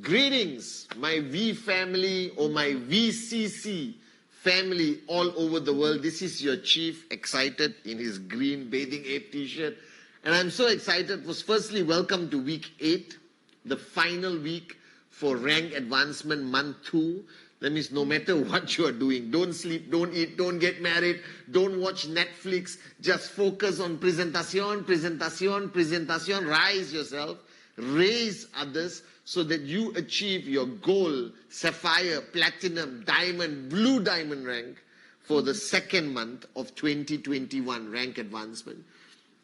Greetings, my V family or my VCC family all over the world. This is your chief, excited in his green bathing ape t-shirt. And I'm so excited. Firstly, welcome to week 8, the final week for rank advancement month 2. That means no matter what you are doing, don't sleep, don't eat, don't get married, don't watch Netflix, just focus on presentation, rise yourself, raise others so that you achieve your gold, sapphire, platinum, diamond, blue diamond rank for the second month of 2021 rank advancement.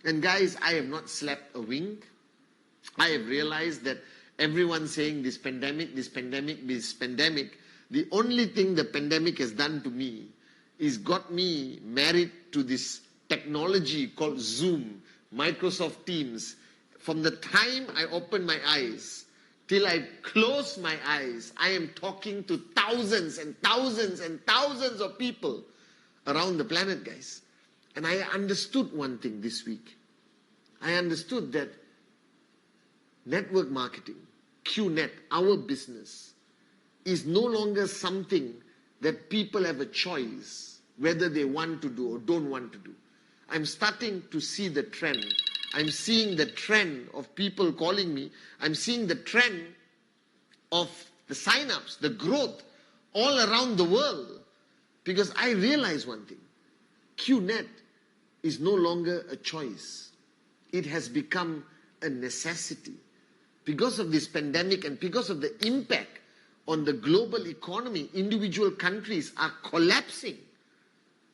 And guys, I have not slept a wink. I have realized that everyone's saying this pandemic. The only thing the pandemic has done to me is got me married to this technology called Zoom, Microsoft Teams. From the time I open my eyes till I close my eyes, I am talking to thousands and thousands and thousands of people around the planet, guys. And I understood one thing this week. I understood that network marketing, Qnet, our business, is no longer something that people have a choice whether they want to do or don't want to do. I'm starting to see the trend. I'm seeing the trend of people calling me. I'm seeing the trend of the sign-ups, the growth all around the world. Because I realize one thing. Qnet is no longer a choice. It has become a necessity. Because of this pandemic and because of the impact on the global economy, individual countries are collapsing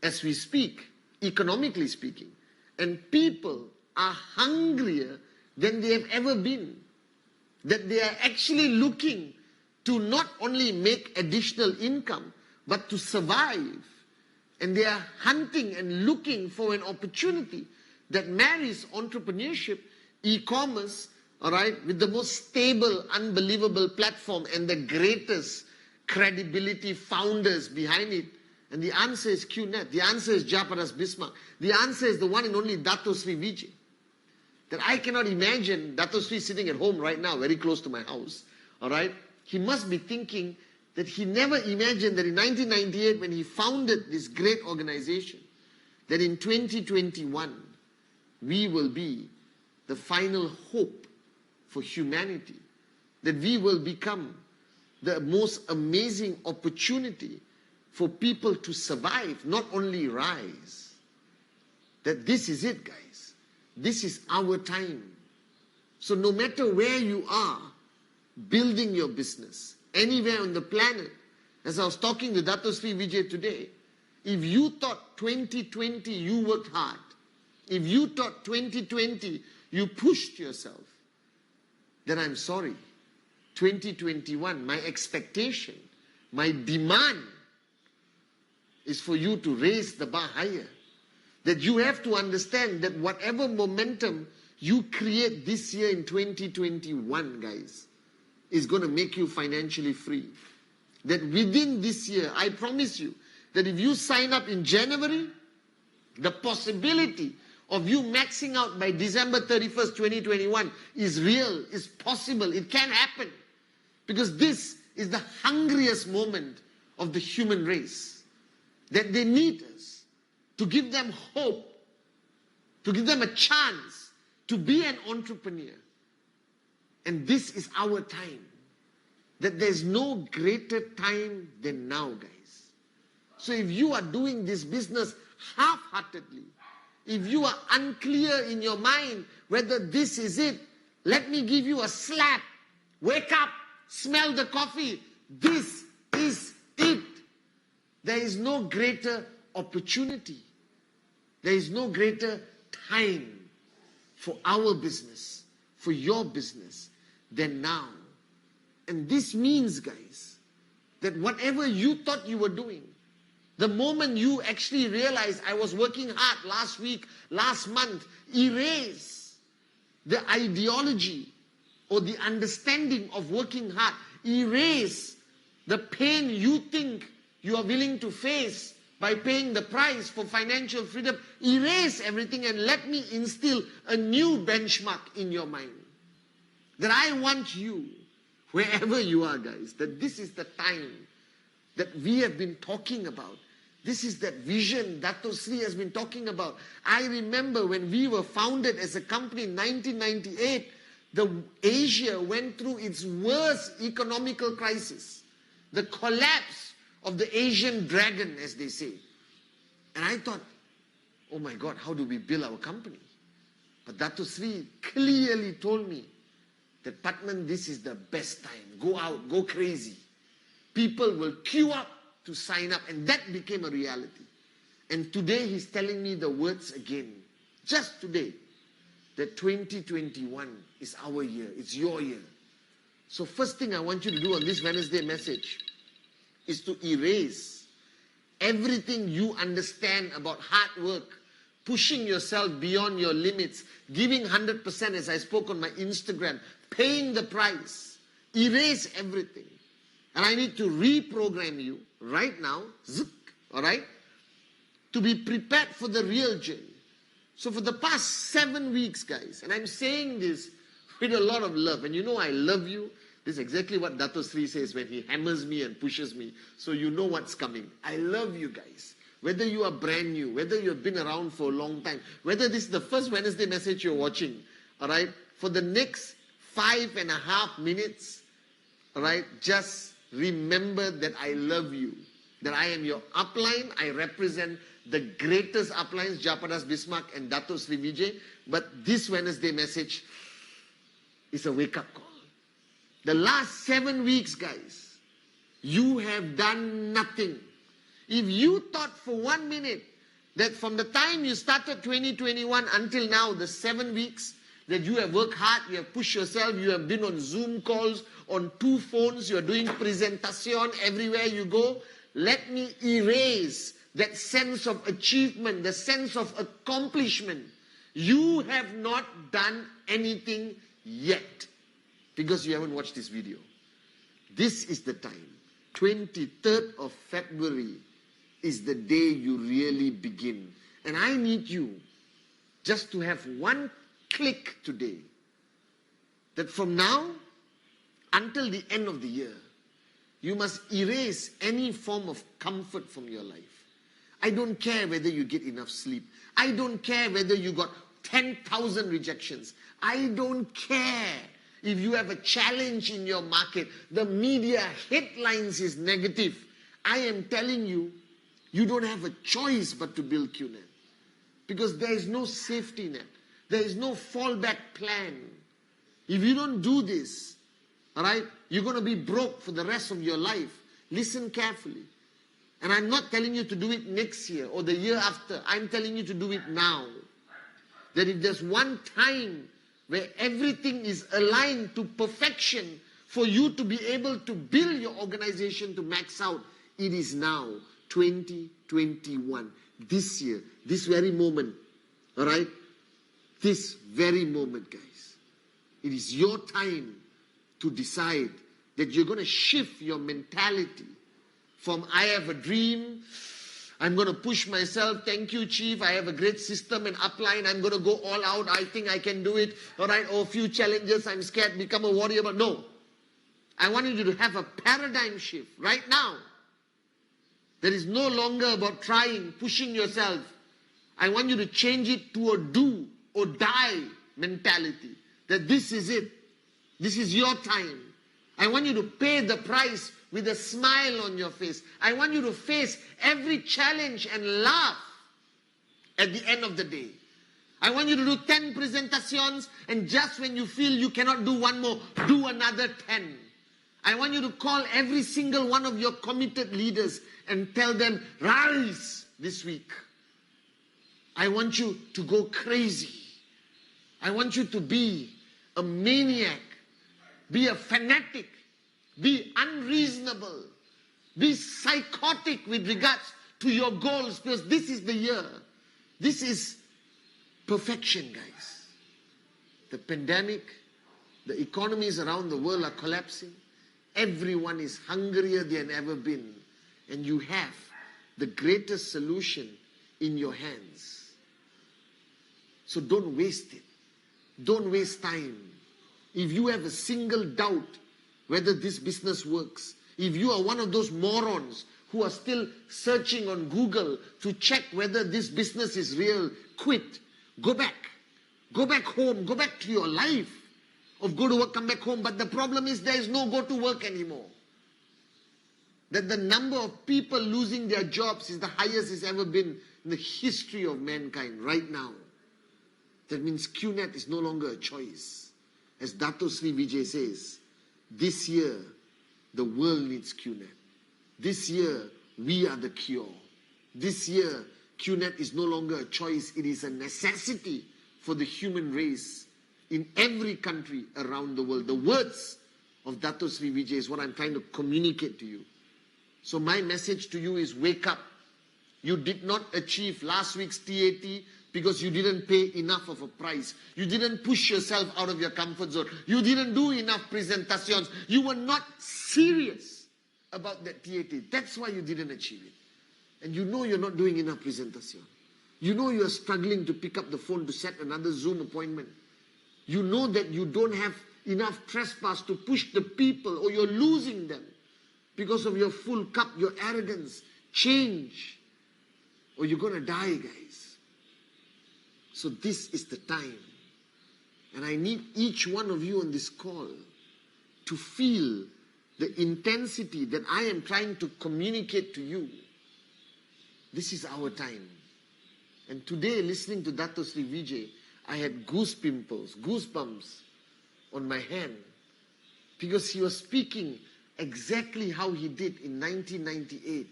as we speak, economically speaking. And people are hungrier than they have ever been. That they are actually looking to not only make additional income, but to survive. And they are hunting and looking for an opportunity that marries entrepreneurship, e-commerce, all right, with the most stable, unbelievable platform and the greatest credibility founders behind it. And the answer is Qnet. The answer is Japaras Bismarck. The answer is the one and only Dato Sri Vijay. That I cannot imagine Dato Sri sitting at home right now, very close to my house, all right? He must be thinking that he never imagined that in 1998, when he founded this great organization, that in 2021, we will be the final hope for humanity, that we will become the most amazing opportunity for people to survive, not only rise. That this is it, guys. This is our time. So no matter where you are building your business, anywhere on the planet, as I was talking to Dato Sri Vijay today, if you thought 2020 you worked hard, if you thought 2020 you pushed yourself, then I'm sorry. 2021, my expectation, my demand is for you to raise the bar higher. That you have to understand that whatever momentum you create this year in 2021, guys, is going to make you financially free. That within this year, I promise you, that if you sign up in January, the possibility of you maxing out by December 31st, 2021 is real, is possible, it can happen. Because this is the hungriest moment of the human race. That they need us to give them hope, to give them a chance to be an entrepreneur. And this is our time. That there's no greater time than now, guys. So if you are doing this business half-heartedly, if you are unclear in your mind whether this is it, let me give you a slap. Wake up, smell the coffee. This is it. There is no greater opportunity. There is no greater time for our business, for your business, than now. And this means, guys, that whatever you thought you were doing, the moment you actually realize I was working hard last week, last month, erase the ideology or the understanding of working hard. Erase the pain you think you are willing to face by paying the price for financial freedom. Erase everything and let me instill a new benchmark in your mind. That I want you, wherever you are, guys, that this is the time that we have been talking about. This is that vision Dato Sri has been talking about. I remember when we were founded as a company in 1998, Asia went through its worst economical crisis. The collapse of the Asian dragon, as they say. And I thought, oh my God, how do we build our company? But Dato Sri clearly told me that, Pathman, this is the best time. Go out, go crazy. People will queue up to sign up, and that became a reality. And today he's telling me the words again, just today, that 2021 is our year, it's your year. So first thing I want you to do on this Wednesday message is to erase everything you understand about hard work, pushing yourself beyond your limits, giving 100% as I spoke on my Instagram, paying the price. Erase everything. And I need to reprogram you right now, all right, to be prepared for the real journey. So for the past 7 weeks, guys, and I'm saying this with a lot of love, and you know I love you. This is exactly what Dato Sri says when he hammers me and pushes me, so you know what's coming. I love you guys. Whether you are brand new, whether you have been around for a long time, whether this is the first Wednesday message you're watching, all right, for the next 5.5 minutes, all right, just remember that I love you, that I am your upline. I represent the greatest uplines, Japadas Bismarck and Dato Sri Vijay. But this Wednesday message is a wake-up call. The last 7 weeks, guys, you have done nothing. If you thought for 1 minute that from the time you started 2021 until now, the 7 weeks, that you have worked hard, you have pushed yourself, you have been on Zoom calls, on 2 phones, you are doing presentation everywhere you go, let me erase that sense of achievement, the sense of accomplishment. You have not done anything yet because you haven't watched this video. This is the time. 23rd of February is the day you really begin. And I need you just to have one click today that from now until the end of the year, you must erase any form of comfort from your life. I don't care whether you get enough sleep. I don't care whether you got 10,000 rejections. I don't care if you have a challenge in your market. The media headlines is negative. I am telling you, you don't have a choice but to build Qnet. Because there is no safety net. There is no fallback plan. If you don't do this, all right, you're going to be broke for the rest of your life. Listen carefully. And I'm not telling you to do it next year or the year after. I'm telling you to do it now. That if there's one time where everything is aligned to perfection for you to be able to build your organization to max out, it is now, 2021. This year, this very moment, all right? This very moment, guys. It is your time to decide that you're going to shift your mentality from I have a dream, I'm going to push myself, thank you Chief, I have a great system and upline, I'm going to go all out, I think I can do it, all right, oh, few challenges, I'm scared, become a warrior, but no. I want you to have a paradigm shift right now. That is no longer about trying, pushing yourself. I want you to change it to a do or die mentality. That this is it. This is your time. I want you to pay the price with a smile on your face. I want you to face every challenge and laugh at the end of the day. I want you to do 10 presentations, and just when you feel you cannot do one more, do another 10. I want you to call every single one of your committed leaders and tell them, rise this week. I want you to go crazy. I want you to be a maniac, be a fanatic, be unreasonable, be psychotic with regards to your goals, because this is the year. This is perfection, guys. The pandemic, the economies around the world are collapsing. Everyone is hungrier than ever been. And you have the greatest solution in your hands. So don't waste it. Don't waste time. If you have a single doubt whether this business works. If you are one of those morons who are still searching on Google to check whether this business is real, quit. Go back. Go back home. Go back to your life of go to work, come back home. But the problem is there is no go to work anymore. That the number of people losing their jobs is the highest it's ever been in the history of mankind right now. That means Qnet is no longer a choice. As Dato Sri Vijay says, this year, the world needs Qnet. This year, we are the cure. This year, Qnet is no longer a choice. It is a necessity for the human race in every country around the world. The words of Dato Sri Vijay is what I'm trying to communicate to you. So my message to you is wake up. You did not achieve last week's TAT because you didn't pay enough of a price. You didn't push yourself out of your comfort zone. You didn't do enough presentations. You were not serious about that TAT. That's why you didn't achieve it. And you know you're not doing enough presentation. You know you're struggling to pick up the phone to set another Zoom appointment. You know that you don't have enough trespass to push the people, or you're losing them because of your full cup, your arrogance. Change, or you're going to die, guys. So this is the time. And I need each one of you on this call to feel the intensity that I am trying to communicate to you. This is our time. And today, listening to Dato Sri Vijay, I had goosebumps on my hand, because he was speaking exactly how he did in 1998,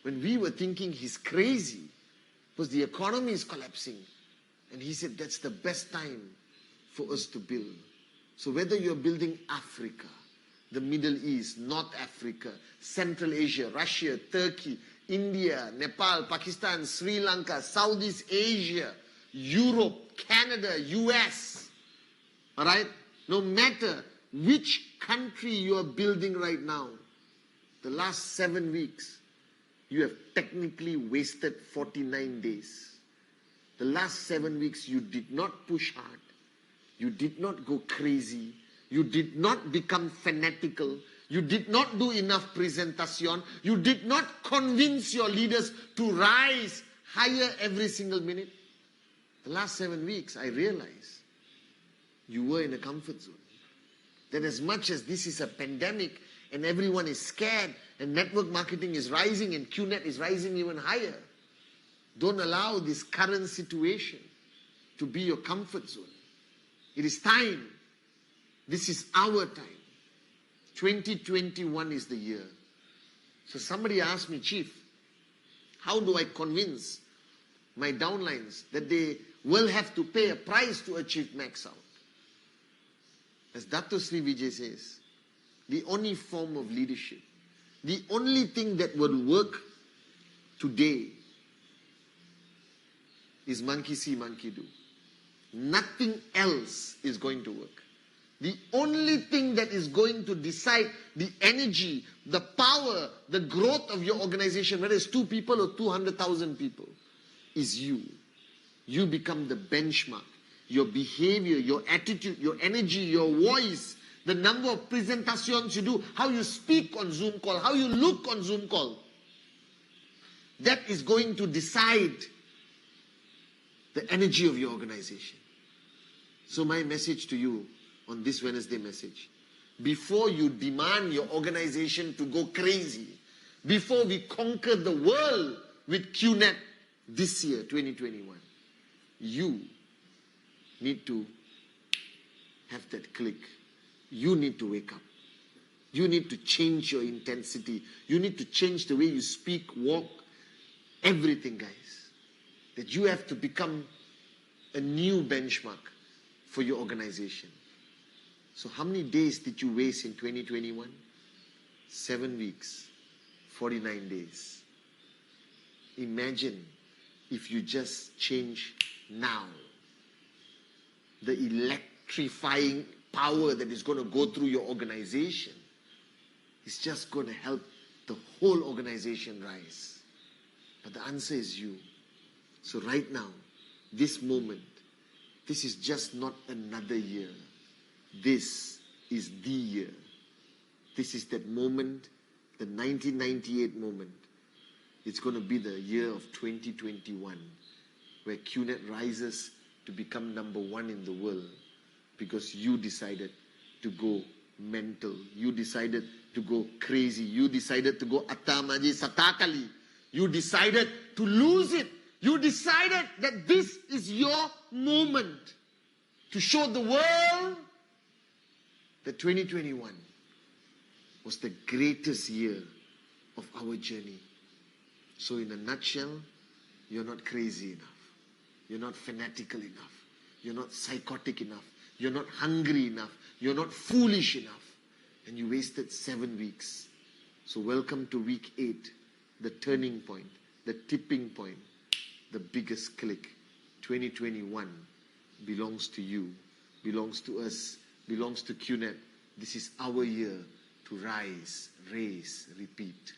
when we were thinking he's crazy because the economy is collapsing. And he said that's the best time for us to build. So whether you're building Africa, the Middle East, North Africa, Central Asia, Russia, Turkey, India, Nepal, Pakistan, Sri Lanka, Southeast Asia, Europe, Canada, US, all right? No matter which country you are building right now, the last 7 weeks, you have technically wasted 49 days. The last 7 weeks, you did not push hard. You did not go crazy. You did not become fanatical. You did not do enough presentation. You did not convince your leaders to rise higher every single minute. The last 7 weeks, I realized you were in a comfort zone. That as much as this is a pandemic and everyone is scared and network marketing is rising and Qnet is rising even higher, don't allow this current situation to be your comfort zone. It is time. This is our time. 2021 is the year. So somebody asked me, Chief, how do I convince my downlines that they will have to pay a price to achieve max out? As Dato Sri Vijay says, the only form of leadership, the only thing that would work today is monkey see, monkey do. Nothing else is going to work. The only thing that is going to decide the energy, the power, the growth of your organization, whether it's 2 people or 200,000 people, is you. You become the benchmark. Your behavior, your attitude, your energy, your voice, the number of presentations you do, how you speak on Zoom call, how you look on Zoom call. That is going to decide the energy of your organization. So my message to you on this Wednesday message, before you demand your organization to go crazy, before we conquer the world with Qnet this year, 2021, you need to have that click. You need to wake up. You need to change your intensity. You need to change the way you speak, walk, everything, guys. That you have to become a new benchmark for your organization. So how many days did you waste in 2021? 7 weeks, 49 days. Imagine if you just change now. The electrifying power that is going to go through your organization is just going to help the whole organization rise. But the answer is you. So right now, this moment, this is just not another year. This is the year. This is that moment, the 1998 moment. It's going to be the year of 2021, where Qnet rises to become number one in the world because you decided to go mental. You decided to go crazy. You decided to go atamaji satakali. You decided to lose it. You decided that this is your moment to show the world that 2021 was the greatest year of our journey. So in a nutshell, you're not crazy enough. You're not fanatical enough. You're not psychotic enough. You're not hungry enough. You're not foolish enough. And you wasted 7 weeks. So welcome to week 8, the turning point, the tipping point, the biggest click. 2021 belongs to you, belongs to us, belongs to Qnet. This is our year to rise, raise, repeat.